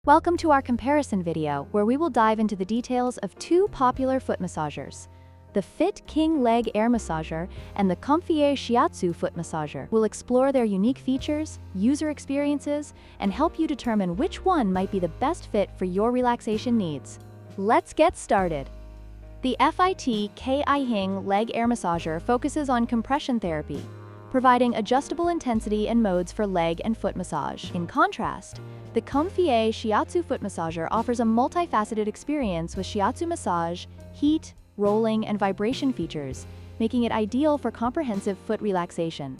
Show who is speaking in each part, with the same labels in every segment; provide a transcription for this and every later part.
Speaker 1: Welcome to our comparison video, where we will dive into the details of two popular foot massagers. The Fit King Leg Air Massager and the COMFIER Shiatsu Foot Massager. We'll explore their unique features, user experiences, and help you determine which one might be the best fit for your relaxation needs. Let's get started. The FIT KI Leg Air Massager focuses on compression therapy, providing adjustable intensity and modes for leg and foot massage. In contrast, the COMFIER Shiatsu Foot Massager offers a multifaceted experience with shiatsu massage, heat, rolling, and vibration features, making it ideal for comprehensive foot relaxation.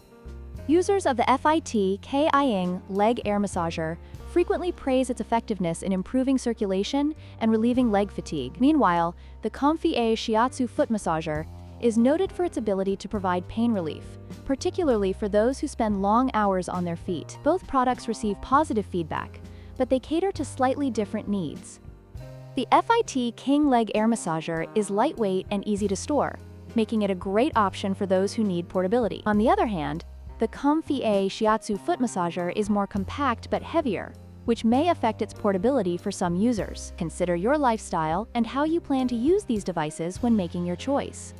Speaker 1: Users of the FIT KI Leg Air Massager frequently praise its effectiveness in improving circulation and relieving leg fatigue. Meanwhile, the COMFIER Shiatsu Foot Massager is noted for its ability to provide pain relief, particularly for those who spend long hours on their feet. Both products receive positive feedback, but they cater to slightly different needs. The FIT King Leg Air Massager is lightweight and easy to store, making it a great option for those who need portability. On the other hand, the COMFIER Shiatsu Foot Massager is more compact but heavier, which may affect its portability for some users. Consider your lifestyle and how you plan to use these devices when making your choice.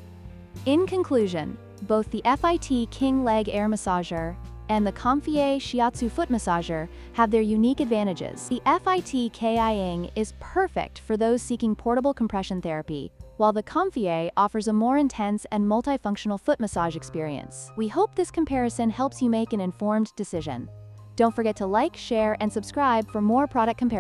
Speaker 1: In conclusion, both the FIT King Leg Air Massager and the COMFIER Shiatsu Foot Massager have their unique advantages. The FIT KI is perfect for those seeking portable compression therapy, while the COMFIER offers a more intense and multifunctional foot massage experience. We hope this comparison helps you make an informed decision. Don't forget to like, share, and subscribe for more product comparisons.